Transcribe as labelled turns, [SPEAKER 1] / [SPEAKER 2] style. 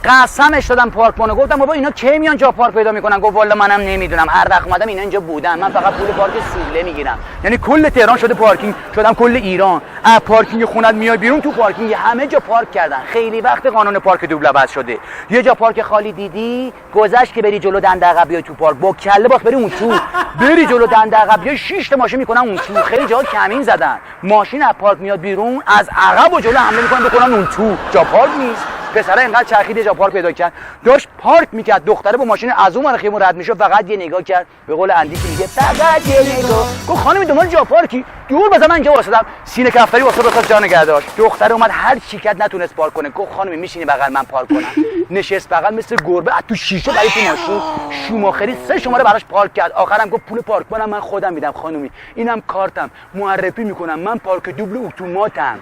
[SPEAKER 1] قسمش دادم پارک کنه. گفتم بابا اینا کی میان جا پارک پیدا میکنن؟ گفت والا منم نمیدونم، هر وقت اومدم اینا اینجا بودن، من فقط پول پارک سوله میگیرم. یعنی کل تهران شده پارکینگ، شدم کل ایران. از پارکینگ خونت میای بیرون، تو پارکینگ همه جا پارک کردن. خیلی وقت قانون پارک دوبل عوض شده. یه جا پارک خالی دیدی گذشت که بری جلو دنده عقب بیای تو پارک، با کله باز بری اون تو، بری جلو دنده عقب بیای 6 تا ماشین میکنن اون تو. خیلی جا کمین زدن، ماشین از پارک میاد بیرون، از عقب و جلو حمله میکنن بکنن اون تو. جا پارک نیست. پسره اینقدر چرخید جا پارک پیدا کرد، داشت پارک میکرد، دختره با ماشین از اون ور خیابون رد میشد، فقط یه نگاه کرد، به قول اندی که میگه فقط یه نگاه. گفت خانم دنبال جا پارکی؟ دور بزن، من اینجا واسطم. سینه کفتری واسه بخواست جا نگه داشت. دختره اومد هر چی کرد نتونست پارک کنه. گفت خانم میشینی بغل من پارک کنم؟ نشست بغل مثل گربه، از تو شیشه برای تو ماشین شوماخری 3 شماره براش پارک کرد. آخرام گفت پول پارک کنم من خودم میدم خانومی، اینم کارتم، معرفی میکنم من پارک دوبل اتوماتم.